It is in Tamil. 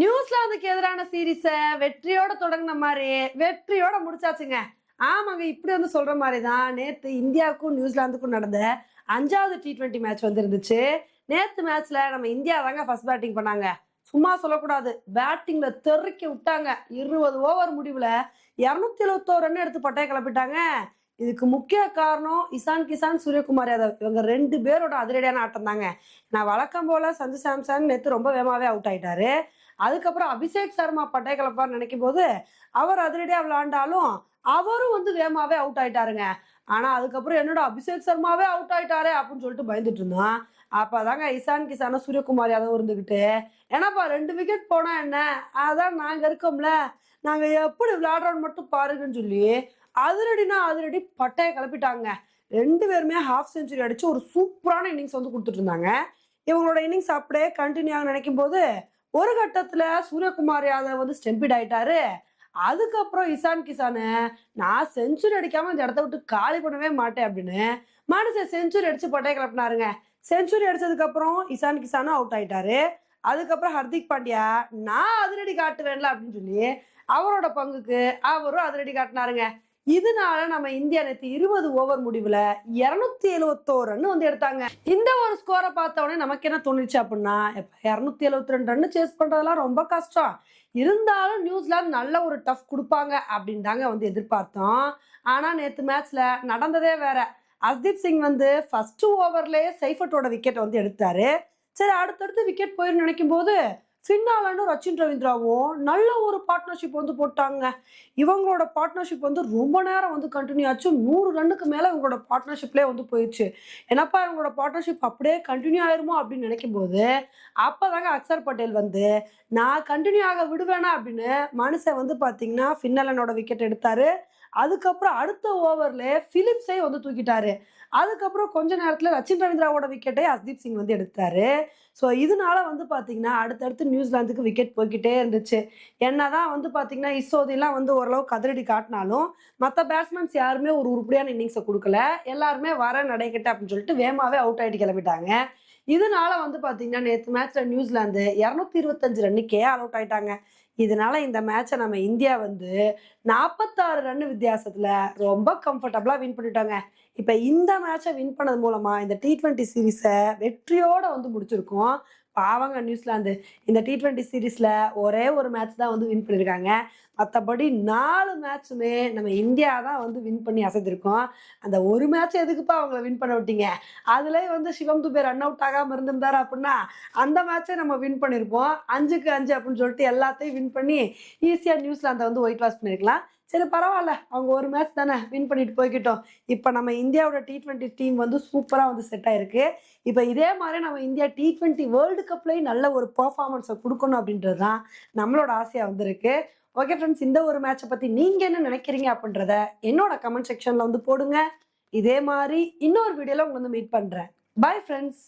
நியூசிலாந்துக்கு எதிரான சீரீஸ வெற்றியோட தொடங்கின மாதிரி வெற்றியோட முடிச்சாச்சுங்க. ஆமாங்க, இப்படி வந்து சொல்ற மாதிரி தான் நேத்து இந்தியாவுக்கும் நியூசிலாந்துக்கும் நடந்த 5வது T20 மேட்ச் வந்து இருந்துச்சு. நேத்து மேட்ச்ல நம்ம இந்தியா தாங்க ஃபர்ஸ்ட் பேட்டிங் பண்ணாங்க. சும்மா சொல்லக்கூடாது, பேட்டிங்ல தெறிக்க விட்டாங்க. 20 ஓவர் முடிவுல 271 ரன் எடுத்து பட்டைய கிளப்பிட்டாங்க. இதுக்கு முக்கிய காரணம் இசான் கிசான், சூரியகுமார் யாதவ் இவங்க 2 பேரோட அதிரடியான ஆட்டம் தாங்க. நான் வழக்கம் போல சஞ்சு சாம்சன் நேத்து ரொம்ப வேகமாவே அவுட் ஆயிட்டாரு. அதுக்கப்புறம் அபிஷேக் சர்மா பட்டை கலப்பான்னு நினைக்கும் போது அவர் அதிரடியா விளையாண்டாலும் அவரும் வந்து வேகமாவே அவுட் ஆயிட்டாருங்க. ஆனா அதுக்கப்புறம் என்னோட அபிஷேக் சர்மாவே அவுட் ஆயிட்டாரே அப்படின்னு சொல்லிட்டு பயந்துட்டு இருந்தான். அப்பதாங்க இசான் கிசான சூரியகுமார் யாதவ் இருந்துகிட்டு, ஏன்னாப்பா 2 விக்கெட் போனா என்ன, அதான் நாங்க இருக்கோம்ல, நாங்க எப்படி விளையாடுறோம்னு மட்டும் பாருங்கன்னு சொல்லி அதிரடினா அதிரடி பட்டையை கிளப்பிட்டாங்க. 2 பேருமே ஹாஃப் செஞ்சுரி அடிச்சு ஒரு சூப்பரான இன்னிங்ஸ் வந்து கொடுத்துட்டு இருந்தாங்க. இவங்களோட இன்னிங்ஸ் அப்படியே கண்டினியூ ஆக நினைக்கும் போது ஒரு கட்டத்துல சூரியகுமார் யாதவ் வந்து ஸ்டெம்பிட் ஆயிட்டாரு. அதுக்கப்புறம் இசான் கிசானு, நான் செஞ்சுரி அடிக்காம இந்த இடத்த விட்டு காலி பண்ணவே மாட்டேன் அப்படின்னு மனுஷன் செஞ்சுரி அடிச்சு பட்டைய கிளப்பினாருங்க. செஞ்சுரி அடிச்சதுக்கு அப்புறம் இசான் கிசானும் அவுட் ஆயிட்டாரு. அதுக்கப்புறம் ஹர்திக் பாண்டியா, நான் அதிரடி காட்டுவேன்ல அப்படின்னு சொல்லி அவரோட பங்குக்கு அவரும் அதிரடி காட்டினாருங்க. இதனால நம்ம இந்தியா நேற்று 20 ஓவர் முடிவுல 271 ரன் வந்து எடுத்தாங்க. இந்த ஒரு ஸ்கோரை பார்த்த உடனே நமக்கு என்ன தோணுச்சு அப்படின்னா, 272 ரன் சேஸ் பண்றதெல்லாம் ரொம்ப கஷ்டம். இருந்தாலும் நியூசிலாந்து நல்ல ஒரு டஃப் கொடுப்பாங்க அப்படின்னு தாங்க வந்து எதிர்பார்த்தோம். ஆனா நேத்து மேட்ச்ல நடந்ததே வேற. அஸ்தீப் சிங் வந்து ஃபர்ஸ்ட் ஓவர்லயே சைஃபட்டோட விக்கெட் வந்து எடுத்தாரு. சரி, அடுத்தடுத்து விக்கெட் போயிருந்து நினைக்கும் போது ஃபின்னாலனும் ரச்சின் ரவீந்திராவும் நல்ல ஒரு பார்ட்னர்ஷிப் வந்து போட்டாங்க. இவங்களோட பார்ட்னர்ஷிப் வந்து ரொம்ப நேரம் வந்து கண்டினியூ ஆச்சு. 100 ரன்னுக்கு மேல இவங்களோட பார்ட்னர்ஷிப்லேயே வந்து போயிடுச்சு. என்னப்பா இவங்களோட பார்ட்னர்ஷிப் அப்படியே கண்டினியூ ஆயிருமோ அப்படின்னு நினைக்கும் போது அப்பதாங்க அக்சர் பட்டேல் வந்து, நான் கண்டினியூ ஆக விடுவேனா அப்படின்னு மனுஷன் வந்து பாத்தீங்கன்னா ஃபின்னலனோட விக்கெட் எடுத்தாரு. அதுக்கப்புறம் அடுத்த ஓவர்ல பிலிப்ஸை வந்து தூக்கிட்டாரு. அதுக்கப்புறம் கொஞ்ச நேரத்துல ரச்சின் ரவீந்திராவோட விக்கெட்டை அஸ்தீப் சிங் வந்து எடுத்தாரு. ஸோ இதனால வந்து பாத்தீங்கன்னா அடுத்தடுத்து நியூசிலாந்துக்கு விக்கெட் போய்க்கிட்டே இருந்துச்சு. என்னதான் வந்து பாத்தீங்கன்னா இசோதிலாம் வந்து ஓரளவு கதிரடி காட்டினாலும் மற்ற பேட்ஸ்மேன்ஸ் யாருமே ஒரு உருப்படியான இன்னிங்ஸை கொடுக்கல. எல்லாருமே வர நடைக்கிட்ட அப்படின்னு சொல்லிட்டு வேகமாவே அவுட் ஆயிட்டு கிளம்பிட்டாங்க. இதனால வந்து பாத்தீங்கன்னா நேற்று மேட்ச்ல நியூசிலாந்து 225 ரன்னுக்கே ஆல் அவுட் ஆயிட்டாங்க. இதனால இந்த மேட்சை நம்ம இந்தியா வந்து 46 ரன் வித்தியாசத்துல ரொம்ப கம்ஃபர்டபுளா வின் பண்ணிட்டாங்க. இப்ப இந்த மேட்சை வின் பண்ணது மூலமா இந்த T20 சீரீஸை வெற்றியோட வந்து முடிச்சிருக்கோம். பாவங்க நியூசிலாந்து, இந்த T20 சீரீஸ்ல ஒரே ஒரு மேட்ச் தான் வந்து வின் பண்ணியிருக்காங்க. மற்றபடி 4 மேட்சுமே நம்ம இந்தியா தான் வந்து வின் பண்ணி அசைத்திருக்கோம். அந்த ஒரு மேட்ச் எதுக்குப்பா அவங்கள வின் பண்ண விட்டீங்க? அதுலயே வந்து சிவம் துபே ரன் அவுட் ஆகாம இருந்திருந்தாரு அப்படின்னா அந்த மேட்சை நம்ம வின் பண்ணியிருப்போம். 5க்கு 5 அப்படின்னு சொல்லிட்டு எல்லாத்தையும் வின் பண்ணி ஈஸியா நியூசிலாந்தை வந்து ஒயிட் வாஷ் பண்ணிருக்கலாம். சரி, பரவாயில்ல, அவங்க ஒரு மேட்ச் தானே வின் பண்ணிட்டு போய்கிட்டோம். இப்போ நம்ம இந்தியாவோட T20 டீம் வந்து சூப்பராக வந்து செட் ஆயிருக்கு. இப்போ இதே மாதிரி நம்ம இந்தியா T20 வேர்ல்டு கப்லேயும் நல்ல ஒரு பெர்ஃபார்மன்ஸை கொடுக்கணும் அப்படின்றது தான் நம்மளோட ஆசையாக வந்திருக்கு. ஓகே ஃப்ரெண்ட்ஸ், இந்த ஒரு மேட்சை பற்றி நீங்கள் என்ன நினைக்கிறீங்க அப்படின்றத என்னோட கமெண்ட் செக்ஷனில் வந்து போடுங்க. இதே மாதிரி இன்னொரு வீடியோவில் உங்களை வந்து மீட் பண்ணுறேன். Bye friends.